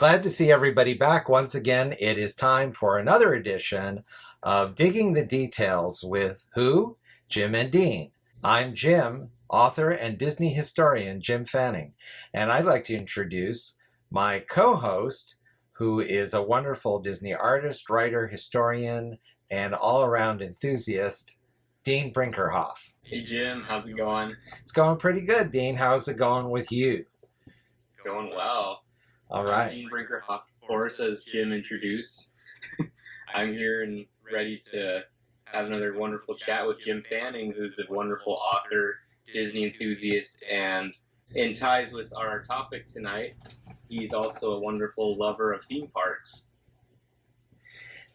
Glad to see everybody back once again. It is time for another edition of Digging the Details with who? Jim and Dean. I'm Jim, author and Disney historian Jim Fanning, and I'd like to introduce my co-host, who is a wonderful Disney artist, writer, historian, and all-around enthusiast, Dean Brinkerhoff. Hey Jim, how's it going? It's going pretty good, Dean. How's it going with you? Going well. All right. I'm Dean Brinkerhoff, of course, as Jim introduced. I'm here and ready to have another wonderful chat with Jim Fanning, who's a wonderful author, Disney enthusiast, and in ties with our topic tonight, he's also a wonderful lover of theme parks.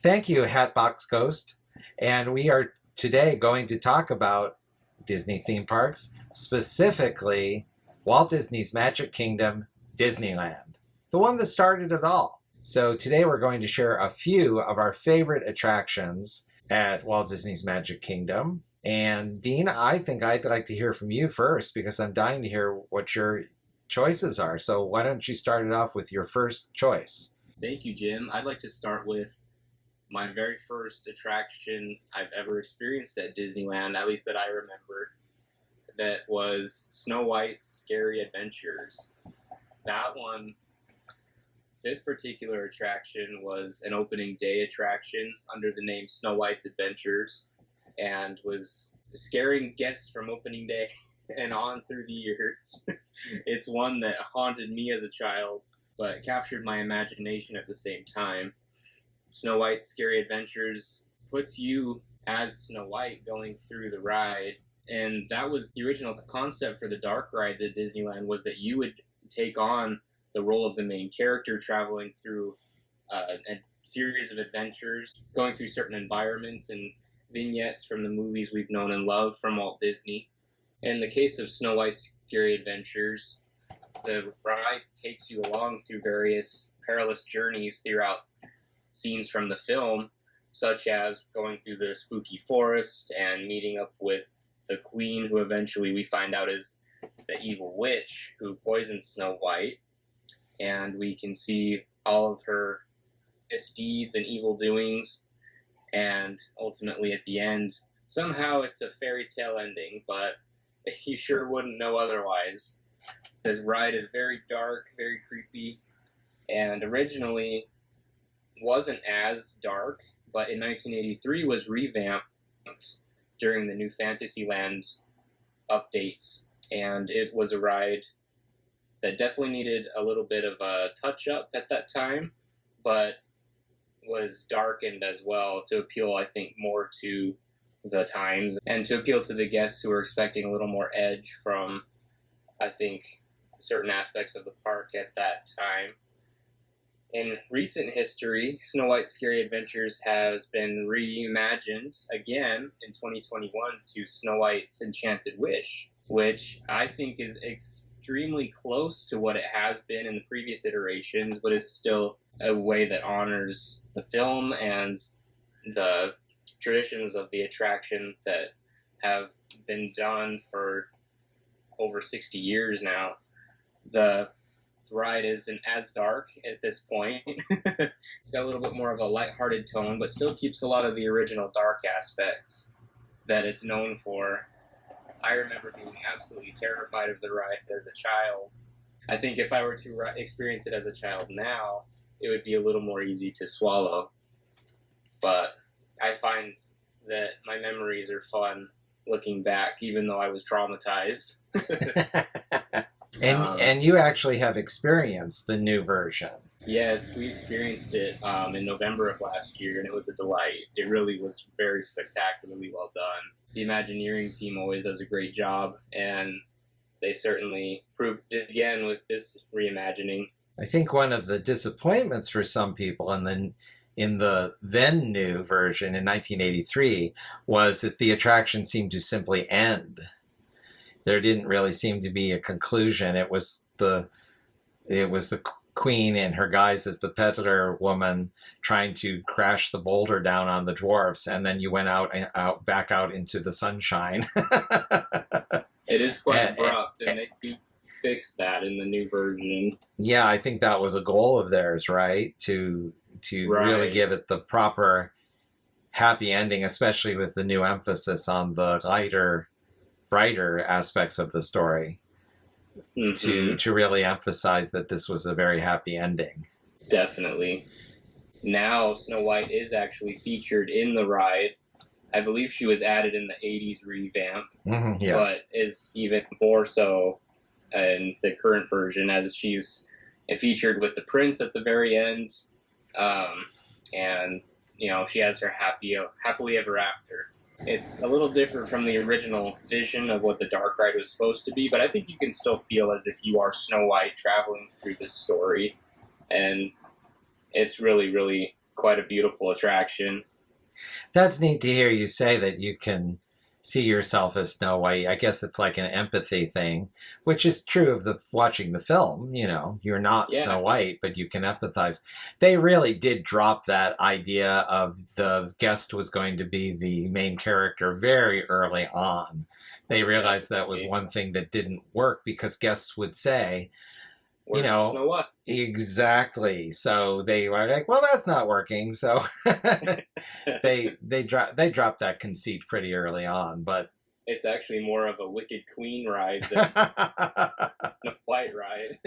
Thank you, Hatbox Ghost. And we are today going to talk about Disney theme parks, specifically Walt Disney's Magic Kingdom, Disneyland, the one that started it all. So today we're going to share a few of our favorite attractions at Walt Disney's Magic Kingdom. And Dean, I think I'd like to hear from you first because I'm dying to hear what your choices are. So why don't you start it off with your first choice? Thank you, Jim. I'd like to start with my very first attraction I've ever experienced at Disneyland, at least that I remember, that was Snow White's Scary Adventures. This particular attraction was an opening day attraction under the name Snow White's Adventures and was scaring guests from opening day and on through the years. It's one that haunted me as a child, but captured my imagination at the same time. Snow White's Scary Adventures puts you as Snow White going through the ride, and that was the original concept for the dark rides at Disneyland, was that you would take on the role of the main character, traveling through a series of adventures, going through certain environments and vignettes from the movies we've known and loved from Walt Disney. In the case of Snow White's Scary Adventures, the ride takes you along through various perilous journeys throughout scenes from the film, such as going through the spooky forest and meeting up with the queen, who eventually we find out is the evil witch who poisons Snow White. And we can see all of her misdeeds and evil doings, and ultimately at the end, somehow it's a fairy tale ending, but you sure wouldn't know otherwise. The ride is very dark, very creepy, and originally wasn't as dark, but in 1983 was revamped during the new Fantasyland updates, and it was a ride that definitely needed a little bit of a touch-up at that time, but was darkened as well to appeal, I think, more to the times and to appeal to the guests who were expecting a little more edge from, I think, certain aspects of the park at that time. In recent history, Snow White's Scary Adventures has been reimagined again in 2021 to Snow White's Enchanted Wish, which I think is extremely close to what it has been in the previous iterations, but is still a way that honors the film and the traditions of the attraction that have been done for over 60 years now. The ride isn't as dark at this point. It's got a little bit more of a lighthearted tone, but still keeps a lot of the original dark aspects that it's known for. I remember being absolutely terrified of the ride as a child. I think if I were to experience it as a child now, it would be a little more easy to swallow. But I find that my memories are fun looking back, even though I was traumatized. And you actually have experienced the new version. Yes, we experienced it in November of last year, and it was a delight. It really was very spectacularly well done. The Imagineering team always does a great job, and they certainly proved it again with this reimagining. I think one of the disappointments for some people in the then new version in 1983 was that the attraction seemed to simply end. There didn't really seem to be a conclusion. It was the queen in her guise as the peddler woman trying to crash the boulder down on the dwarfs, and then you went back out into the sunshine. It is quite abrupt, and they do fix that in the new version. Yeah, I think that was a goal of theirs, right? To really Right. give it the proper happy ending, especially with the new emphasis on the lighter, brighter aspects of the story. Hmm. To really emphasize that this was a very happy ending. Definitely. Now Snow White is actually featured in the ride. I believe she was added in the 80s revamp, but Yes. is even more so in the current version, as she's featured with the prince at the very end. And, she has her happily ever after. It's a little different from the original vision of what the dark ride was supposed to be, but I think you can still feel as if you are Snow White traveling through this story. And it's really, really quite a beautiful attraction. That's neat to hear you say that you can see yourself as Snow White. I guess it's like an empathy thing, which is true of the watching the film. You're not Yeah, Snow White, but you can empathize. They really did drop that idea of the guest was going to be the main character very early on. They realized that was definitely. one thing that didn't work because guests would say, you Where's know, Snow White? exactly. So they were like, "Well, that's not working." So they dropped that conceit pretty early on, but It's actually more of a Wicked Queen ride than a White ride.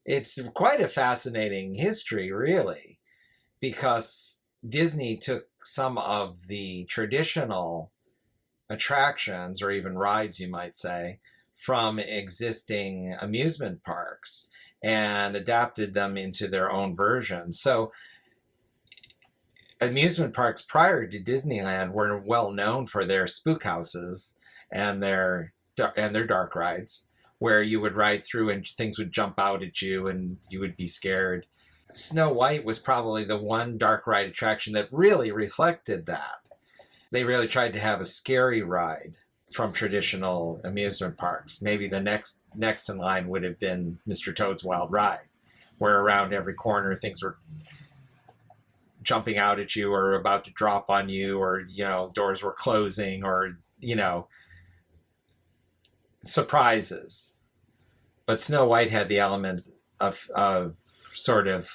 it's quite a fascinating history, really, because Disney took some of the traditional attractions, or even rides, you might say, from existing amusement parks and adapted them into their own version. So amusement parks prior to Disneyland were well known for their spook houses and their dark rides, where you would ride through and things would jump out at you and you would be scared. Snow White was probably the one dark ride attraction that really reflected that. They really tried to have a scary ride from traditional amusement parks. Maybe the next in line would have been Mr. Toad's Wild Ride, where around every corner things were jumping out at you or about to drop on you, or doors were closing, or surprises. But Snow White had the element of sort of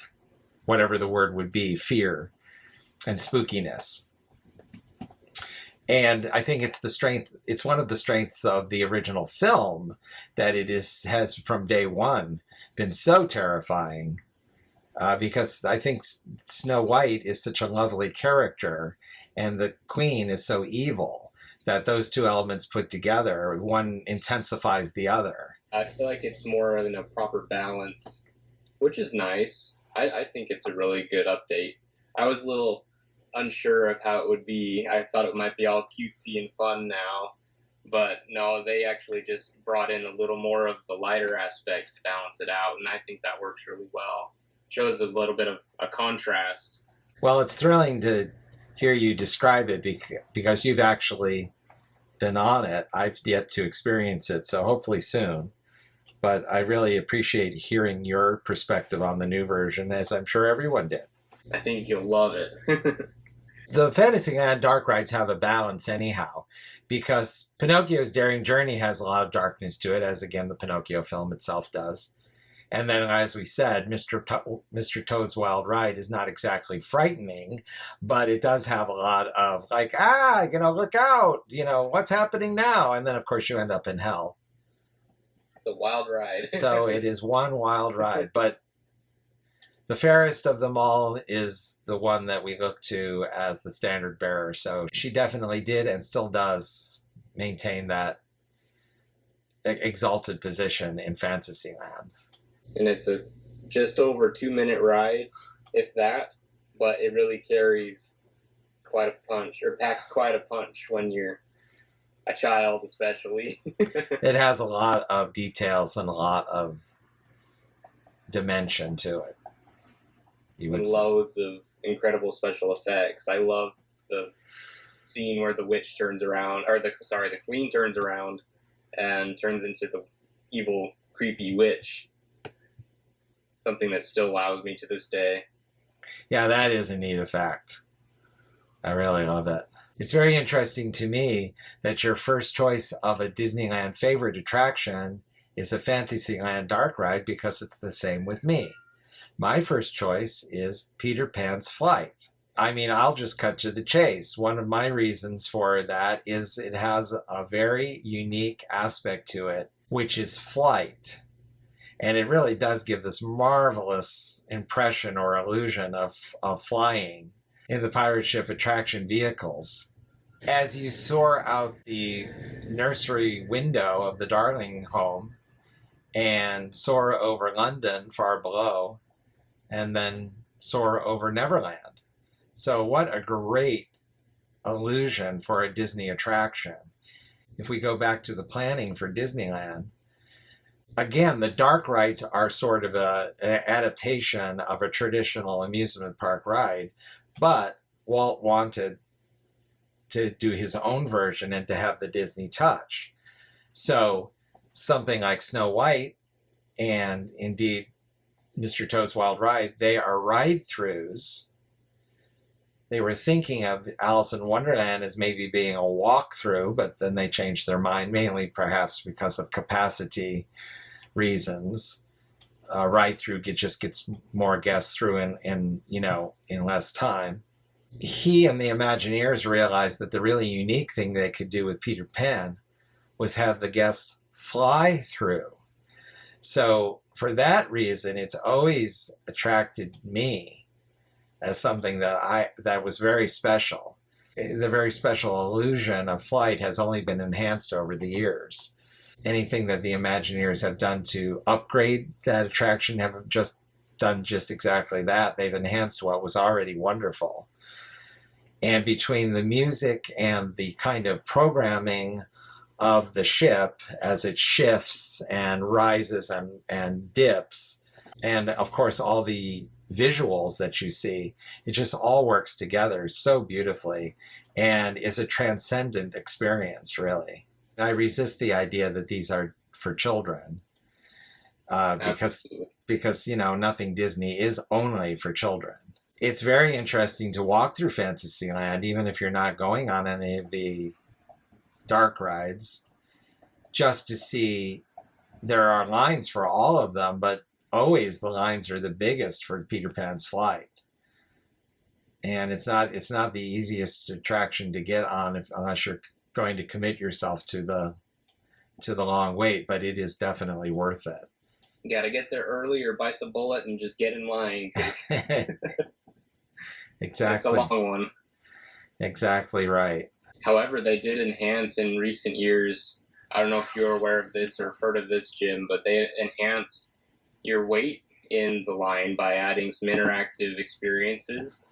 whatever the word would be, fear and spookiness. And I think it's one of the strengths of the original film that has from day one been so terrifying, because I think Snow White is such a lovely character and the Queen is so evil that those two elements put together, one intensifies the other. I feel like it's more in a proper balance, which is nice. I think it's a really good update. I was a little unsure of how it would be. I thought it might be all cutesy and fun now, but no, they actually just brought in a little more of the lighter aspects to balance it out, and I think that works really well. Shows a little bit of a contrast. Well, it's thrilling to hear you describe it because you've actually been on it. I've yet to experience it, so hopefully soon. But I really appreciate hearing your perspective on the new version, as I'm sure everyone did. I think you'll love it. The Fantasyland dark rides have a balance anyhow, because Pinocchio's Daring Journey has a lot of darkness to it, as again the Pinocchio film itself does. And then, as we said, Mr. Toad's Wild Ride is not exactly frightening, but it does have a lot of like, look out, what's happening now? And then, of course, you end up in hell. The wild ride. So it is one wild ride, but the fairest of them all is the one that we look to as the standard bearer. So she definitely did and still does maintain that exalted position in Fantasyland. And it's a just over 2 minute ride, if that, but it really carries quite a punch, or packs quite a punch when you're a child, especially. It has a lot of details and a lot of dimension to it. And loads of incredible special effects. I love the scene where the witch turns around, or the queen turns around and turns into the evil, creepy witch. Something that still wows me to this day. Yeah, that is a neat effect. I really love it. It's very interesting to me that your first choice of a Disneyland favorite attraction is a Fantasyland dark ride because it's the same with me. My first choice is Peter Pan's Flight. I mean, I'll just cut to the chase. One of my reasons for that is it has a very unique aspect to it, which is flight. And it really does give this marvelous impression or illusion of flying in the pirate ship attraction vehicles. As you soar out the nursery window of the Darling home and soar over London far below, and then soar over Neverland. So what a great illusion for a Disney attraction. If we go back to the planning for Disneyland, again, the dark rides are sort of an adaptation of a traditional amusement park ride, but Walt wanted to do his own version and to have the Disney touch. So something like Snow White and indeed Mr. Toad's Wild Ride, they are ride-throughs. They were thinking of Alice in Wonderland as maybe being a walkthrough, but then they changed their mind, mainly perhaps because of capacity reasons. Ride-through just gets more guests through in less time. He and the Imagineers realized that the really unique thing they could do with Peter Pan was have the guests fly through. So for that reason, it's always attracted me as something that was very special. The very special illusion of flight has only been enhanced over the years. Anything that the Imagineers have done to upgrade that attraction have just done just exactly that. They've enhanced what was already wonderful. And between the music and the kind of programming of the ship as it shifts and rises and dips, and of course all the visuals that you see, it just all works together so beautifully and is a transcendent experience, really. I resist the idea that these are for children because nothing Disney is only for children. It's very interesting to walk through Fantasyland, even if you're not going on any of the dark rides, just to see there are lines for all of them, but always the lines are the biggest for Peter Pan's Flight. And it's not the easiest attraction to get on unless you're going to commit yourself to the long wait, but it is definitely worth it. You got to get there early or bite the bullet and just get in line. Exactly. It's a long one. Exactly right. However, they did enhance in recent years. I don't know if you're aware of this or heard of this, Jim, but they enhanced your wait in the line by adding some interactive experiences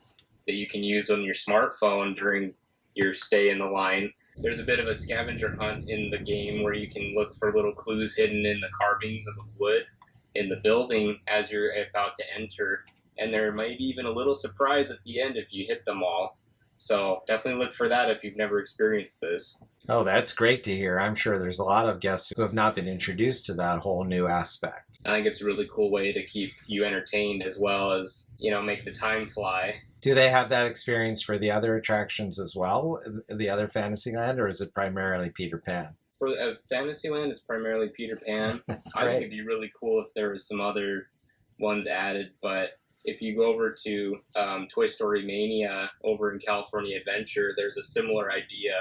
that you can use on your smartphone during your stay in the line. There's a bit of a scavenger hunt in the game where you can look for little clues hidden in the carvings of the wood in the building as you're about to enter. And there might be even a little surprise at the end if you hit them all. So definitely look for that if you've never experienced this. Oh, that's great to hear. I'm sure there's a lot of guests who have not been introduced to that whole new aspect. I think it's a really cool way to keep you entertained as well as, make the time fly. Do they have that experience for the other attractions as well, the other Fantasyland, or is it primarily Peter Pan? For Fantasyland, it's primarily Peter Pan. That's I great. think it'd be really cool if there was some other ones added, but if you go over to Toy Story Mania over in California Adventure, there's a similar idea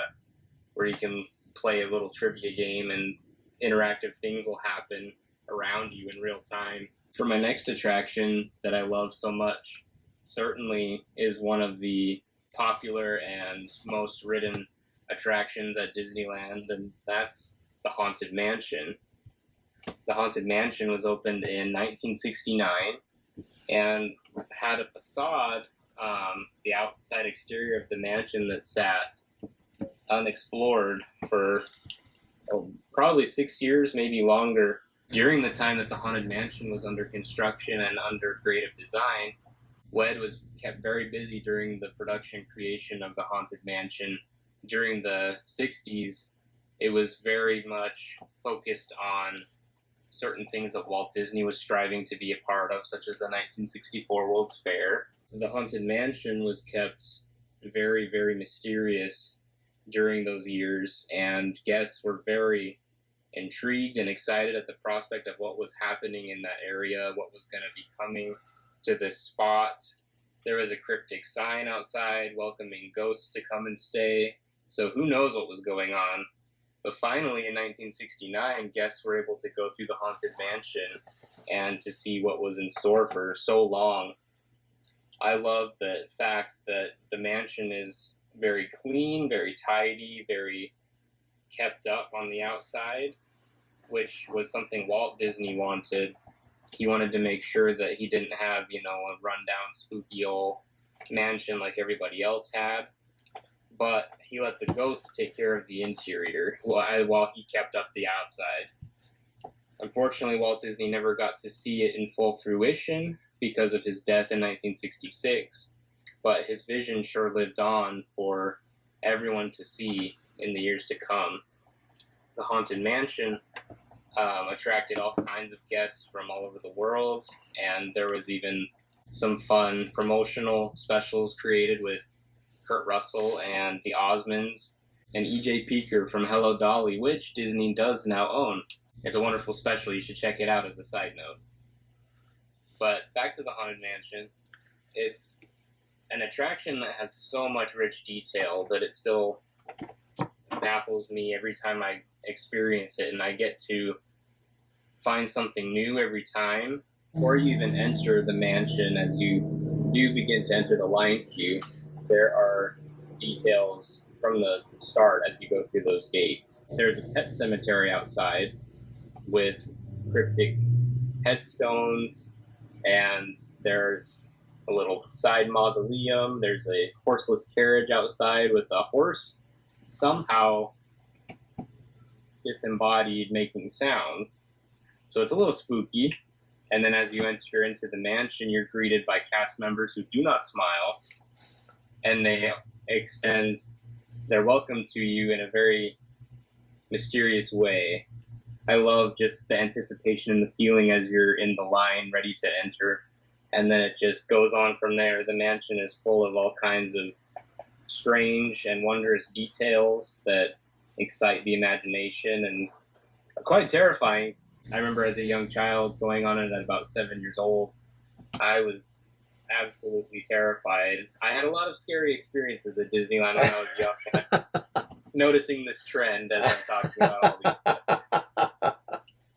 where you can play a little trivia game and interactive things will happen around you in real time. For my next attraction that I love so much, certainly is one of the popular and most ridden attractions at Disneyland, and that's the Haunted Mansion. The Haunted Mansion was opened in 1969 and had a facade, the outside exterior of the mansion that sat unexplored for probably 6 years, maybe longer. During the time that the Haunted Mansion was under construction and under creative design, WED was kept very busy during the production creation of the Haunted Mansion. During the 60s, it was very much focused on certain things that Walt Disney was striving to be a part of, such as the 1964 World's Fair. The Haunted Mansion was kept very, very mysterious during those years, and guests were very intrigued and excited at the prospect of what was happening in that area, what was going to be coming to this spot. There was a cryptic sign outside welcoming ghosts to come and stay. So who knows what was going on. But finally, in 1969, guests were able to go through the Haunted Mansion and to see what was in store for so long. I love the fact that the mansion is very clean, very tidy, very kept up on the outside, which was something Walt Disney wanted. He wanted to make sure that he didn't have, a rundown, spooky old mansion like everybody else had. But he let the ghosts take care of the interior while he kept up the outside. Unfortunately, Walt Disney never got to see it in full fruition because of his death in 1966, but his vision sure lived on for everyone to see in the years to come. The Haunted Mansion attracted all kinds of guests from all over the world, and there was even some fun promotional specials created with Kurt Russell and the Osmonds and E.J. Peeker from Hello Dolly, which Disney does now own. It's a wonderful special. You should check it out as a side note. But back to the Haunted Mansion. It's an attraction that has so much rich detail that it still baffles me every time I experience it, and I get to find something new every time. Before you even enter the mansion, as you do begin to enter the line queue, there are details from the start as you go through those gates. There's a pet cemetery outside with cryptic headstones, and there's a little side mausoleum. There's a horseless carriage outside with a horse somehow disembodied making sounds. So it's a little spooky. And then as you enter into the mansion, you're greeted by cast members who do not smile, and they extend their welcome to you in a very mysterious way. I love just the anticipation and the feeling as you're in the line ready to enter, and then it just goes on from there. The mansion is full of all kinds of strange and wondrous details that excite the imagination and are quite terrifying. I remember as a young child going on it at about 7 years old. I was absolutely terrified. I had a lot of scary experiences at Disneyland when I was young. Noticing this trend as I'm talking about all these.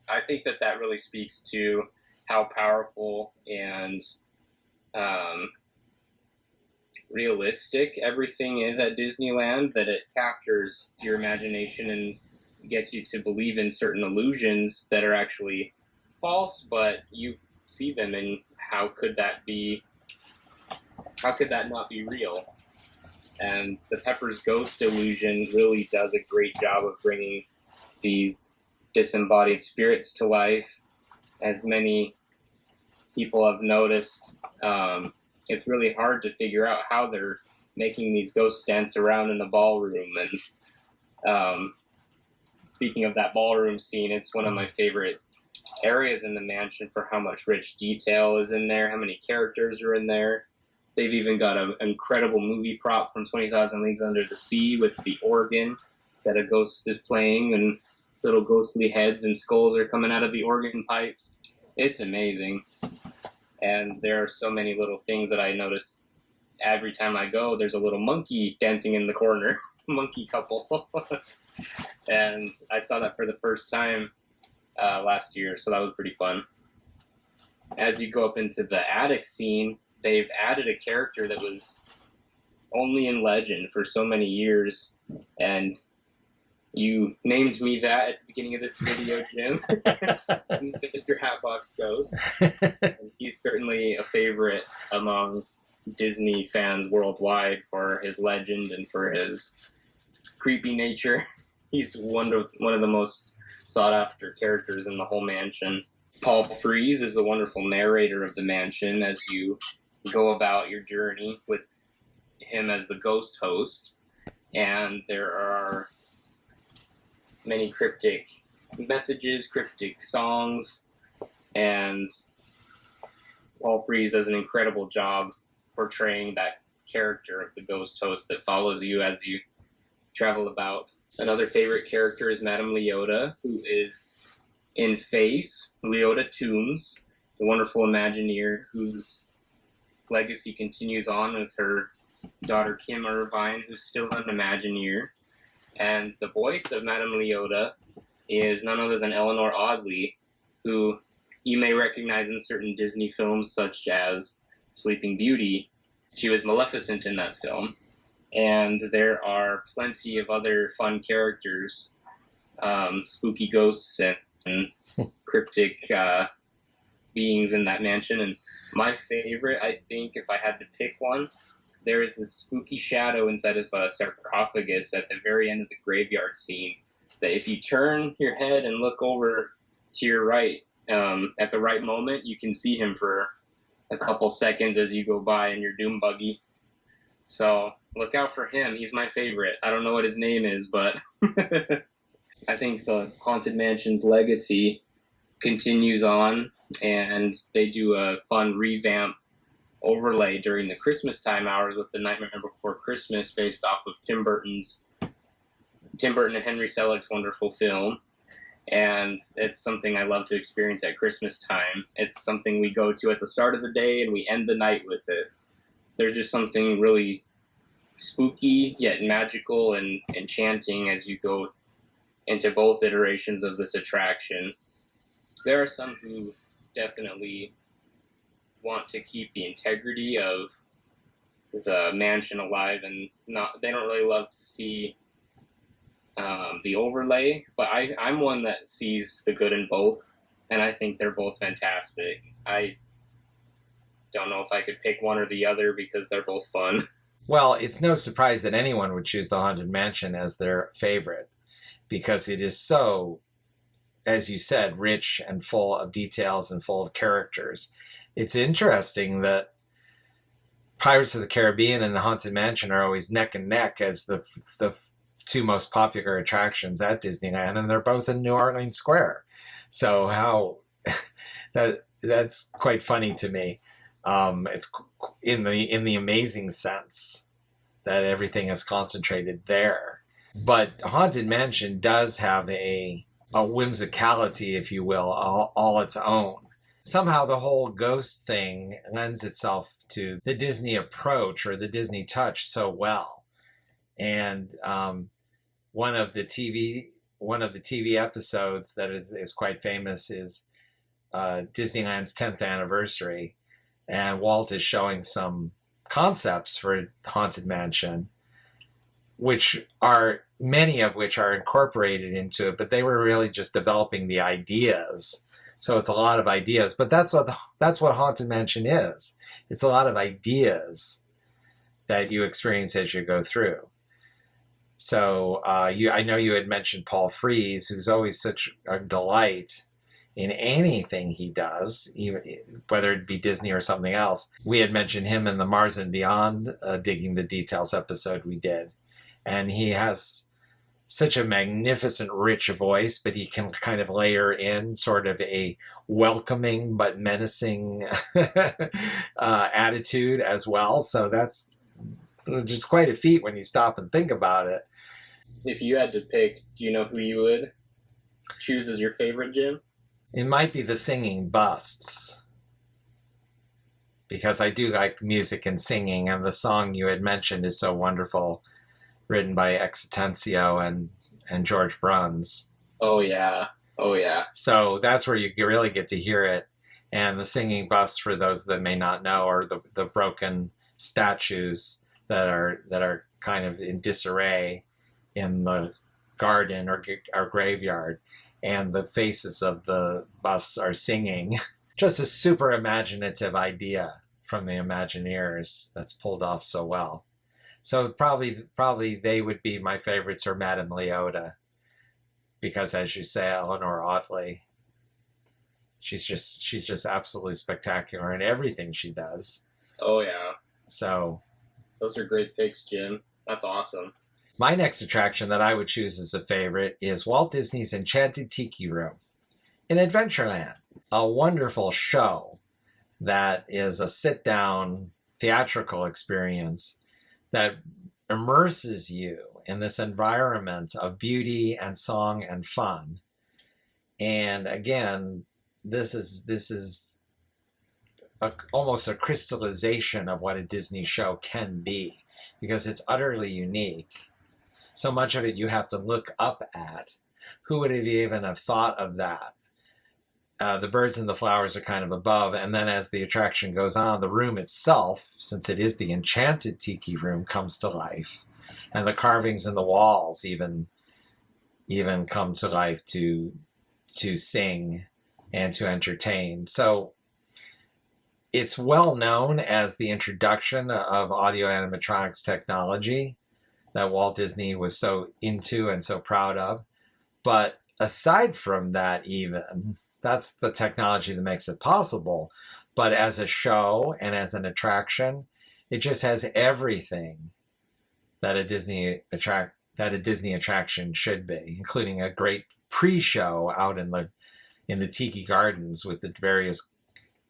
I think that really speaks to how powerful and realistic everything is at Disneyland, that it captures your imagination and gets you to believe in certain illusions that are actually false, but you see them, and how could that not be real? And the Pepper's Ghost illusion really does a great job of bringing these disembodied spirits to life. As many people have noticed, it's really hard to figure out how they're making these ghosts dance around in the ballroom. And speaking of that ballroom scene, it's one of my favorite areas in the mansion for how much rich detail is in there, how many characters are in there. They've even got an incredible movie prop from 20,000 Leagues Under the Sea with the organ that a ghost is playing, and little ghostly heads and skulls are coming out of the organ pipes. It's amazing. And there are so many little things that I notice every time I go. There's a little monkey dancing in the corner, monkey couple. And I saw that for the first time last year, so that was pretty fun. As you go up into the attic scene, they've added a character that was only in legend for so many years, and you named me that at the beginning of this video, Jim. Mr. Hatbox Ghost. And he's certainly a favorite among Disney fans worldwide for his legend and for his creepy nature. He's one of the most sought-after characters in the whole mansion. Paul Frees is the wonderful narrator of the mansion as you go about your journey with him as the ghost host. And there are many cryptic messages, cryptic songs, and Paul Frees does an incredible job portraying that character of the ghost host that follows you as you travel about. Another favorite character is Madame Liotta, who is in Face, Liotta Toombs, the wonderful Imagineer whose legacy continues on with her daughter Kim Irvine, who's still an Imagineer. And the voice of Madame Liotta is none other than Eleanor Audley, who you may recognize in certain Disney films such as Sleeping Beauty. She was Maleficent in that film. And there are plenty of other fun characters, spooky ghosts and cryptic beings in that mansion. And my favorite, I think, if I had to pick one, there is this spooky shadow inside of a sarcophagus at the very end of the graveyard scene that if you turn your head and look over to your right at the right moment, you can see him for a couple seconds as you go by in your doom buggy. So look out for him. He's my favorite. I don't know what his name is, but I think the Haunted Mansion's legacy continues on, and they do a fun revamp overlay during the Christmas time hours with The Nightmare Before Christmas, based off of Tim Burton and Henry Selick's wonderful film. And it's something I love to experience at Christmas time. It's something we go to at the start of the day and we end the night with it. There's just something really spooky yet magical and enchanting as you go into both iterations of this attraction. There are some who definitely want to keep the integrity of the mansion alive, and they don't really love to see the overlay, but I'm one that sees the good in both, and I think they're both fantastic. I don't know if I could pick one or the other because they're both fun. Well, it's no surprise that anyone would choose the Haunted Mansion as their favorite, because it is so, as you said, rich and full of details and full of characters. It's interesting that Pirates of the Caribbean and the Haunted Mansion are always neck and neck as the two most popular attractions at Disneyland, and they're both in New Orleans Square. So how that's quite funny to me. It's in the amazing sense that everything is concentrated there. But Haunted Mansion does have a whimsicality, if you will, all its own. Somehow the whole ghost thing lends itself to the Disney approach or the Disney touch so well. And one of the TV episodes that is quite famous is Disneyland's 10th anniversary, and Walt is showing some concepts for Haunted Mansion, many of which are incorporated into it, but they were really just developing the ideas. So it's a lot of ideas, but that's what Haunted Mansion is. It's a lot of ideas that you experience as you go through. So I know you had mentioned Paul Frees, who's always such a delight in anything he does, even whether it be Disney or something else. We had mentioned him in the Mars and Beyond Digging the Details episode we did. And he has such a magnificent, rich voice, but he can kind of layer in sort of a welcoming but menacing attitude as well. So that's just quite a feat when you stop and think about it. If you had to pick, do you know who you would choose as your favorite, Jim? It might be the singing busts, because I do like music and singing, and the song you had mentioned is so wonderful, written by Extencio and George Bruns. Oh yeah. So that's where you really get to hear it. And the singing busts, for those that may not know, are the broken statues that are kind of in disarray in the garden or graveyard, and the faces of the busts are singing. Just a super imaginative idea from the Imagineers that's pulled off so well. So probably they would be my favorites, or Madame Liotta, because as you say, Eleanor Audley, she's just absolutely spectacular in everything she does. Oh yeah. So those are great picks, Jim. That's awesome. My next attraction that I would choose as a favorite is Walt Disney's Enchanted Tiki Room in Adventureland. A wonderful show that is a sit-down theatrical experience that immerses you in this environment of beauty and song and fun. And again, this is almost a crystallization of what a Disney show can be, because it's utterly unique. So much of it you have to look up at. Who would have even have thought of that? The birds and the flowers are kind of above, and then as the attraction goes on, the room itself, since it is the Enchanted Tiki room, comes to life, and the carvings in the walls even come to life to sing and to entertain. So it's well known as the introduction of audio animatronics technology that Walt Disney was so into and so proud of. But aside from that, even, that's the technology that makes it possible. But as a show and as an attraction, it just has everything that a Disney attraction should be, including a great pre-show out in the Tiki Gardens with the various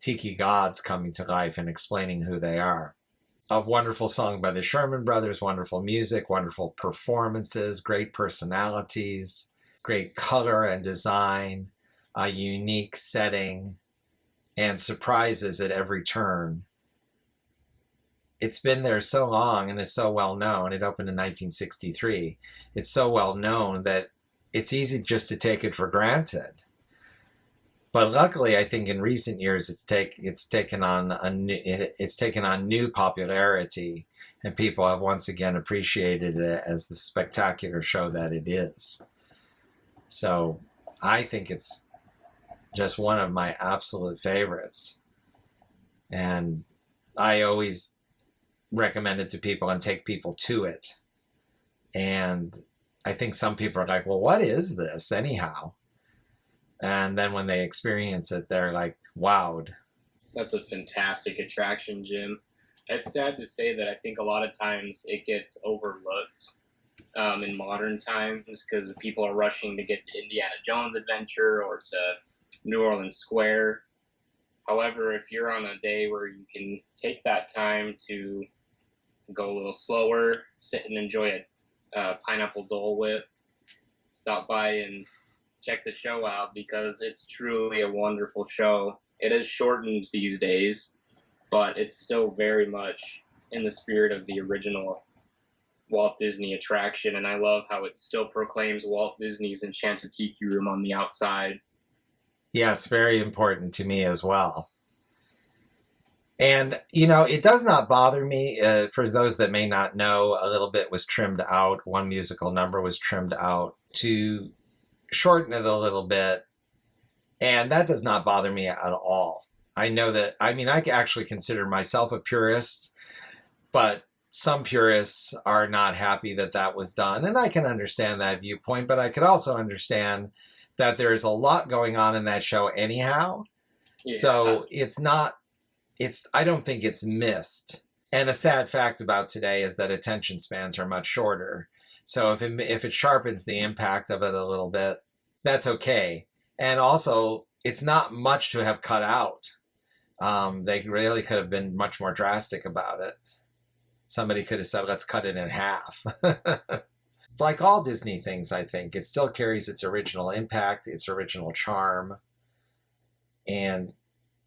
Tiki gods coming to life and explaining who they are. A wonderful song by the Sherman Brothers, wonderful music, wonderful performances, great personalities, great color and design, a unique setting, and surprises at every turn. It's been there so long and is so well known. It opened in 1963. It's so well known that it's easy just to take it for granted. But luckily, I think in recent years it's taken on new popularity, and people have once again appreciated it as the spectacular show that it is. So I think it's just one of my absolute favorites, and I always recommend it to people and take people to it. And I think some people are like, well, what is this anyhow? And then when they experience it, they're like, wowed. That's a fantastic attraction, Jim. It's sad to say that I think a lot of times it gets overlooked in modern times because people are rushing to get to Indiana Jones Adventure or to New Orleans Square. However, if you're on a day where you can take that time to go a little slower, sit and enjoy a pineapple Dole Whip, stop by and check the show out, because it's truly a wonderful show. It is shortened these days, but it's still very much in the spirit of the original Walt Disney attraction, and I love how it still proclaims Walt Disney's Enchanted Tiki Room on the outside. Yes, very important to me as well. And, it does not bother me. For those that may not know, a little bit was trimmed out. One musical number was trimmed out to shorten it a little bit. And that does not bother me at all. I know that, I actually consider myself a purist, but some purists are not happy that that was done. And I can understand that viewpoint, but I could also understand that there is a lot going on in that show anyhow. Yeah. So I don't think it's missed. And a sad fact about today is that attention spans are much shorter. So if it sharpens the impact of it a little bit, that's okay. And also, it's not much to have cut out. They really could have been much more drastic about it. Somebody could have said, let's cut it in half. Like all Disney things, I think, it still carries its original impact, its original charm. And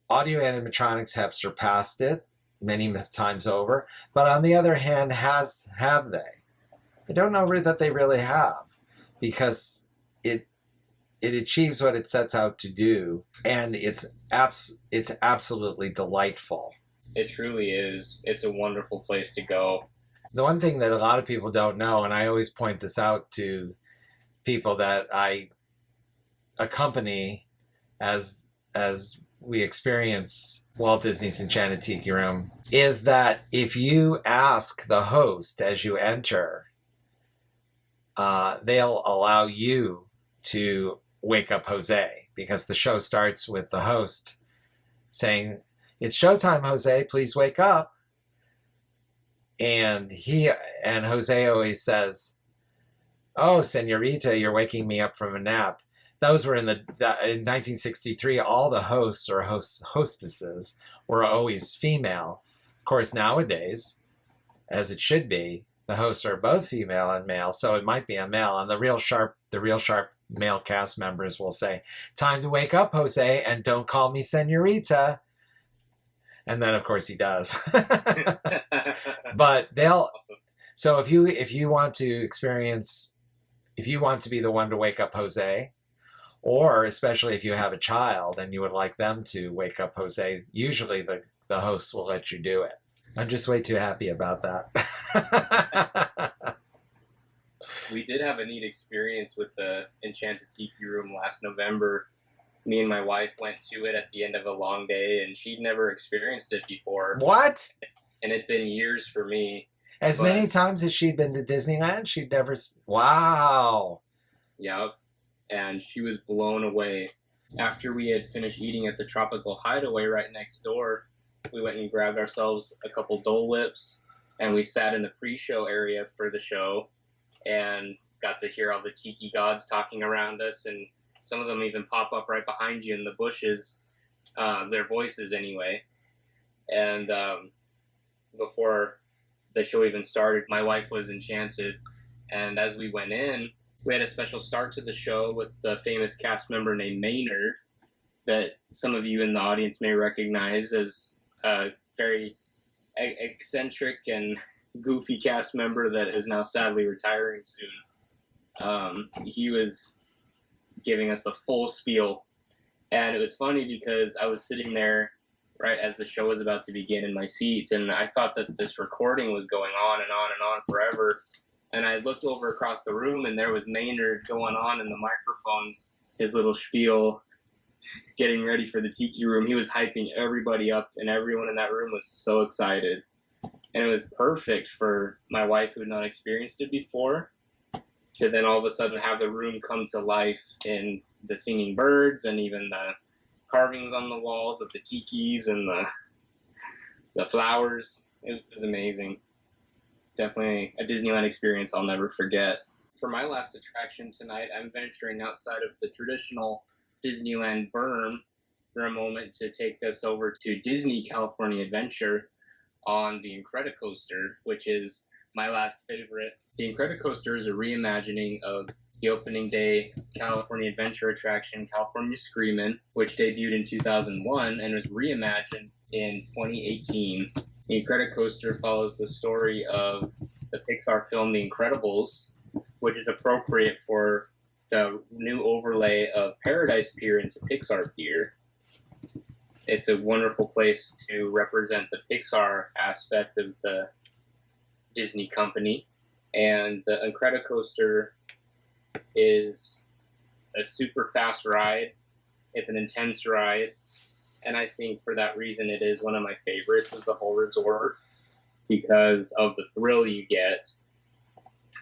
audio animatronics have surpassed it many times over. But on the other hand, have they? I don't know that they really have, because it achieves what it sets out to do, and it's absolutely delightful. It truly is. It's a wonderful place to go. The one thing that a lot of people don't know, and I always point this out to people that I accompany as we experience Walt Disney's Enchanted Tiki Room, is that if you ask the host as you enter, they'll allow you to wake up Jose, because the show starts with the host saying, "It's showtime, Jose, please wake up." And Jose always says, "Oh, señorita, you're waking me up from a nap." Those were in 1963, all the hosts or hostesses were always female. Of course, nowadays, as it should be, the hosts are both female and male, so it might be a male. And the real sharp male cast members will say, "Time to wake up, Jose, and don't call me senorita." And then, of course, he does. But they'll. Awesome. So if you want to experience, if you want to be the one to wake up Jose, or especially if you have a child and you would like them to wake up Jose, usually the hosts will let you do it. I'm just way too happy about that. We did have a neat experience with the Enchanted Tiki Room last November. Me and my wife went to it at the end of a long day, and she'd never experienced it before. What? And it'd been years for me. As many times as she'd been to Disneyland, she'd never... Wow. Yep. And she was blown away. After we had finished eating at the Tropical Hideaway right next door, we went and grabbed ourselves a couple Dole Whips, and we sat in the pre-show area for the show and got to hear all the tiki gods talking around us, and some of them even pop up right behind you in the bushes, their voices anyway. And before the show even started, my wife was enchanted, and as we went in, we had a special start to the show with the famous cast member named Maynard that some of you in the audience may recognize as a very eccentric and goofy cast member that is now sadly retiring soon. He was giving us a full spiel, and it was funny because I was sitting there right as the show was about to begin in my seats, and I thought that this recording was going on and on and on forever. And I looked over across the room, and there was Maynard going on in the microphone, his little spiel, getting ready for the Tiki Room. He was hyping everybody up, and everyone in that room was so excited. And it was perfect for my wife, who had not experienced it before, to then all of a sudden have the room come to life in the singing birds and even the carvings on the walls of the tikis and the flowers. It was amazing. Definitely a Disneyland experience I'll never forget. For my last attraction tonight, I'm venturing outside of the traditional Disneyland berm for a moment to take us over to Disney California Adventure on the Incredi Coaster, which is my last favorite. The Incredi Coaster is a reimagining of the opening day California Adventure attraction, California Screamin', which debuted in 2001 and was reimagined in 2018. The Incredi Coaster follows the story of the Pixar film The Incredibles, which is appropriate for the new overlay of Paradise Pier into Pixar Pier. It's a wonderful place to represent the Pixar aspect of the Disney company. And the Incredi Coaster is a super fast ride. It's an intense ride. And I think for that reason, it is one of my favorites of the whole resort because of the thrill you get.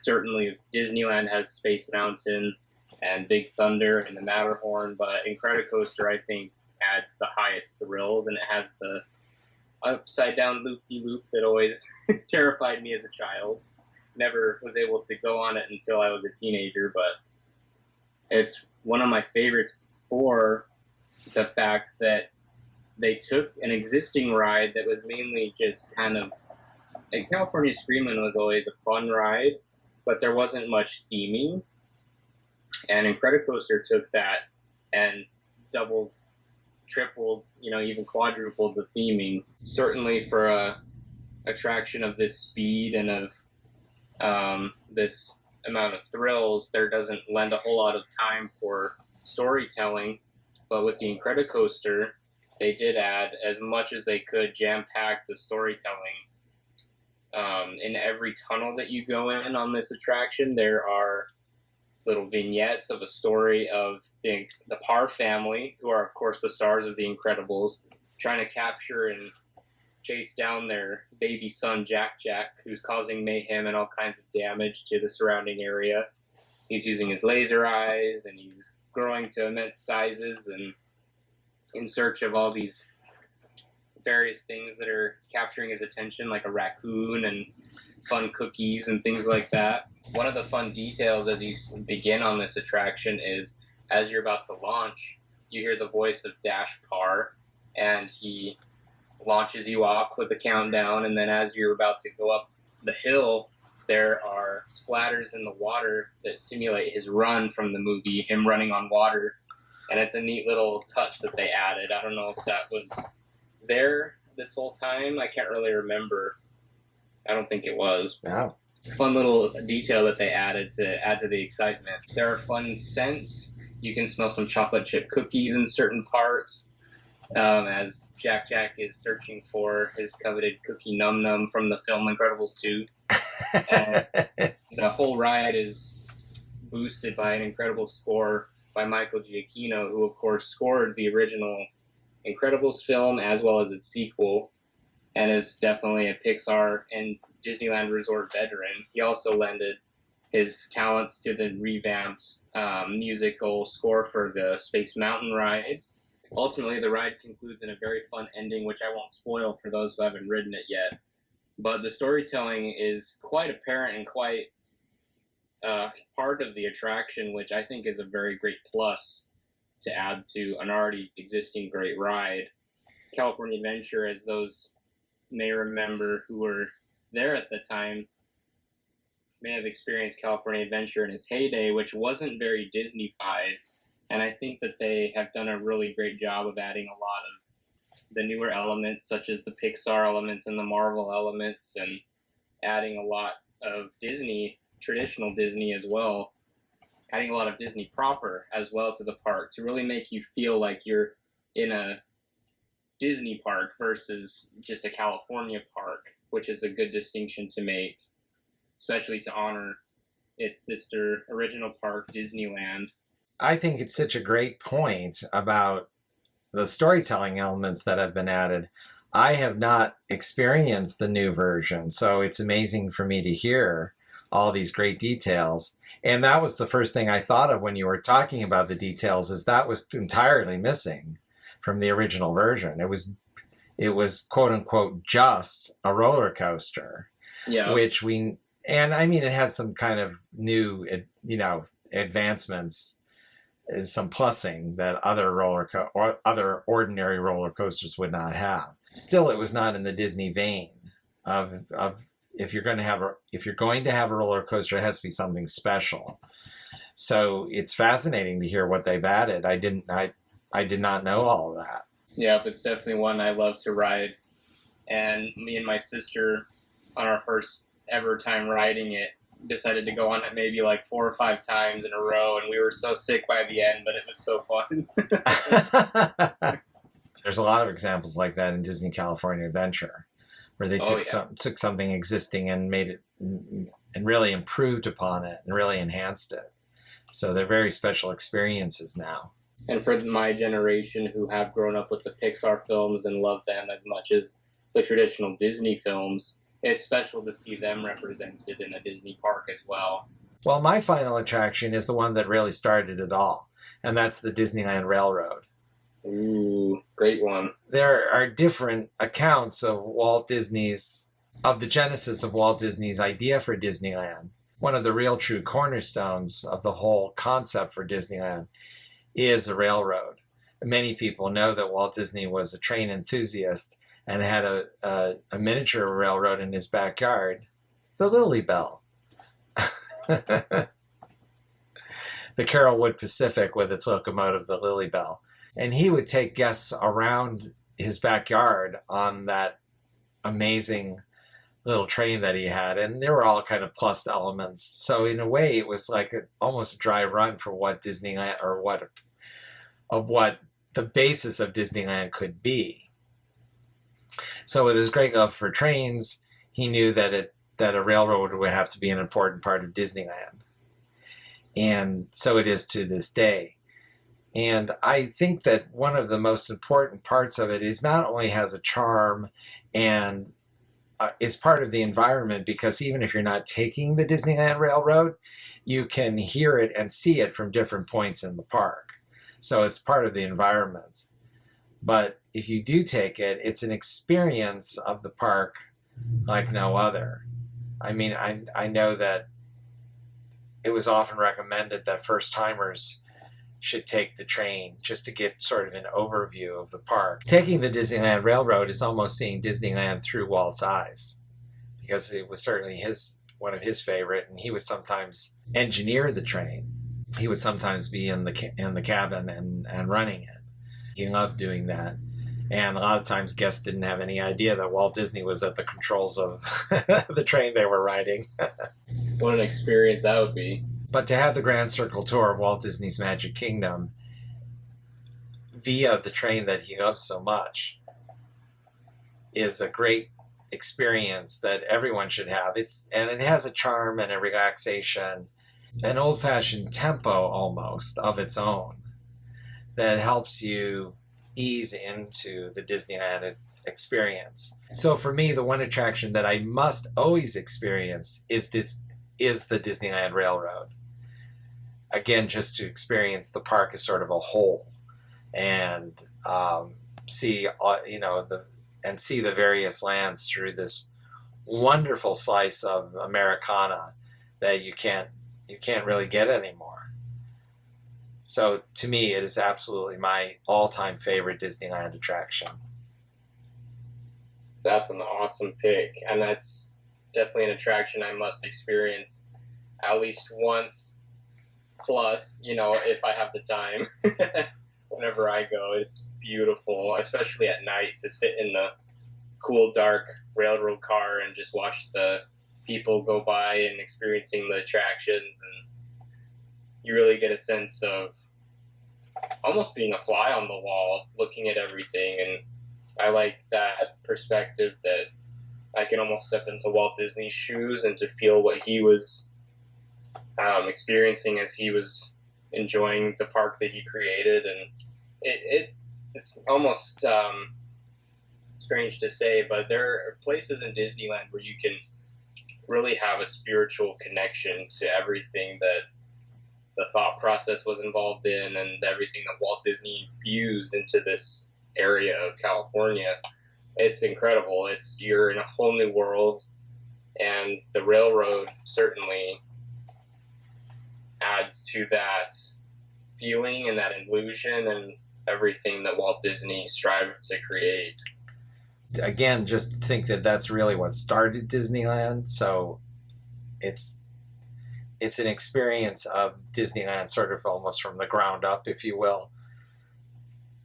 Certainly, Disneyland has Space Mountain and Big Thunder and the Matterhorn, but Incredi Coaster, I think, adds the highest thrills, and it has the upside-down loop-de-loop that always terrified me as a child. Never was able to go on it until I was a teenager, but it's one of my favorites for the fact that they took an existing ride that was mainly just kind of, like California Screamin' was always a fun ride, but there wasn't much theming. And Incredi Coaster took that and doubled, tripled, even quadrupled the theming. Certainly for a attraction of this speed and of this amount of thrills, there doesn't lend a whole lot of time for storytelling. But with the Incredi Coaster, they did add as much as they could, jam-packed the storytelling. In every tunnel that you go in on this attraction, there are little vignettes of a story of the Parr family, who are, of course, the stars of The Incredibles, trying to capture and chase down their baby son, Jack, who's causing mayhem and all kinds of damage to the surrounding area. He's using his laser eyes, and he's growing to immense sizes and in search of all these various things that are capturing his attention, like a raccoon and fun cookies and things like that. One of the fun details as you begin on this attraction is, as you're about to launch, you hear the voice of Dash Parr, and he launches you off with a countdown, and then as you're about to go up the hill, there are splatters in the water that simulate his run from the movie, him running on water. And it's a neat little touch that they added. I don't know if that was there this whole time. I can't really remember. I don't think it was. Wow. It's a fun little detail that they added to add to the excitement. There are fun scents. You can smell some chocolate chip cookies in certain parts as Jack is searching for his coveted cookie Num Num from the film Incredibles 2. And the whole ride is boosted by an incredible score by Michael Giacchino, who of course scored the original Incredibles film as well as its sequel, and is definitely a Pixar and Disneyland Resort veteran. He also lended his talents to the revamped musical score for the Space Mountain ride. Ultimately, the ride concludes in a very fun ending, which I won't spoil for those who haven't ridden it yet. But the storytelling is quite apparent and quite part of the attraction, which I think is a very great plus to add to an already existing great ride. California Adventure, as those may remember who were there at the time, may have experienced California Adventure in its heyday, which wasn't very Disney-fied. And I think that they have done a really great job of adding a lot of the newer elements, such as the Pixar elements and the Marvel elements, and adding a lot of Disney, traditional Disney as well, adding a lot of Disney proper as well to the park to really make you feel like you're in a Disney park versus just a California park, which is a good distinction to make, especially to honor its sister original park, Disneyland. I think it's such a great point about the storytelling elements that have been added. I have not experienced the new version, so it's amazing for me to hear all these great details. And that was the first thing I thought of when you were talking about the details, is that was entirely missing from the original version. It was quote unquote just a roller coaster, Yeah. And I mean, it had some kind of new, advancements, some plussing that other ordinary roller coasters would not have. Still, it was not in the Disney vein of if you're going to have a roller coaster, it has to be something special. So it's fascinating to hear what they've added. I did not know all of that. Yeah, it's definitely one I love to ride. And me and my sister, on our first ever time riding it, decided to go on it maybe like 4 or 5 times in a row, and we were so sick by the end, but it was so fun. There's a lot of examples like that in Disney California Adventure, where they took something existing and made it and really improved upon it and really enhanced it. So they're very special experiences now. And for my generation who have grown up with the Pixar films and love them as much as the traditional Disney films, it's special to see them represented in a Disney park as well. Well, my final attraction is the one that really started it all, and that's the Disneyland Railroad. Ooh, great one. There are different accounts of the genesis of Walt Disney's idea for Disneyland. One of the real true cornerstones of the whole concept for Disneyland is a railroad. Many people know that Walt Disney was a train enthusiast and had a miniature railroad in his backyard, the Lily Bell. The Carrollwood Pacific with its locomotive, the Lily Bell. And he would take guests around his backyard on that amazing little train that he had. And there were all kind of plus elements. So in a way, it was like almost a dry run for what Disneyland, or what the basis of Disneyland could be. So with his great love for trains, he knew that a railroad would have to be an important part of Disneyland. And so it is to this day. And I think that one of the most important parts of it is not only has a charm and it's part of the environment, because even if you're not taking the Disneyland Railroad, you can hear it and see it from different points in the park. So it's part of the environment. But if you do take it, it's an experience of the park like no other. I mean, I know that it was often recommended that first-timers should take the train just to get sort of an overview of the park. Taking the Disneyland Railroad is almost seeing Disneyland through Walt's eyes, because it was certainly his one of his favorite, and he would sometimes engineer the train. He would sometimes be in the cabin and running it. He loved doing that. And a lot of times guests didn't have any idea that Walt Disney was at the controls of the train they were riding. What an experience that would be. But to have the Grand Circle Tour of Walt Disney's Magic Kingdom via the train that he loves so much is a great experience that everyone should have. And it has a charm and a relaxation, an old-fashioned tempo almost of its own that helps you ease into the Disneyland experience. So for me, the one attraction that I must always experience is the Disneyland Railroad. Again, just to experience the park as sort of a whole, and see the various lands through this wonderful slice of Americana that you can't really get anymore. So to me, it is absolutely my all-time favorite Disneyland attraction. That's an awesome pick, and that's definitely an attraction I must experience at least once, plus, if I have the time. Whenever I go, it's beautiful, especially at night, to sit in the cool, dark railroad car and just watch the people go by and experiencing the attractions, and you really get a sense of almost being a fly on the wall, looking at everything. And I like that perspective, that I can almost step into Walt Disney's shoes and to feel what he was experiencing as he was enjoying the park that he created. And it's almost strange to say, but there are places in Disneyland where you can really have a spiritual connection to everything that the thought process was involved in, and everything that Walt Disney infused into this area of California. It's incredible. You're in a whole new world, and the railroad certainly adds to that feeling and that illusion and everything that Walt Disney strived to create. Again, just think that that's really what started Disneyland. So it's an experience of Disneyland sort of almost from the ground up, if you will,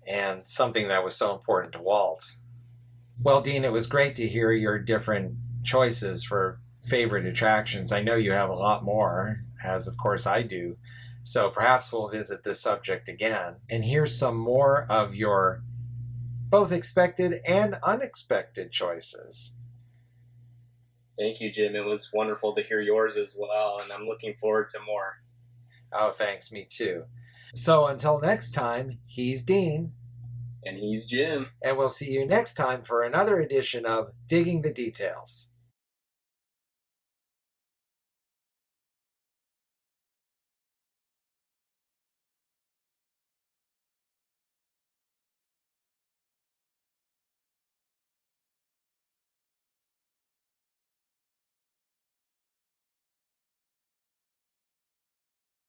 and something that was so important to Walt. Well, Dean, it was great to hear your different choices for favorite attractions. I know you have a lot more, as of course I do. So perhaps we'll visit this subject again and hear some more of your both expected and unexpected choices. Thank you, Jim. It was wonderful to hear yours as well, and I'm looking forward to more. Oh, thanks. Me too. So until next time, he's Dean. And he's Jim. And we'll see you next time for another edition of Digging the Details.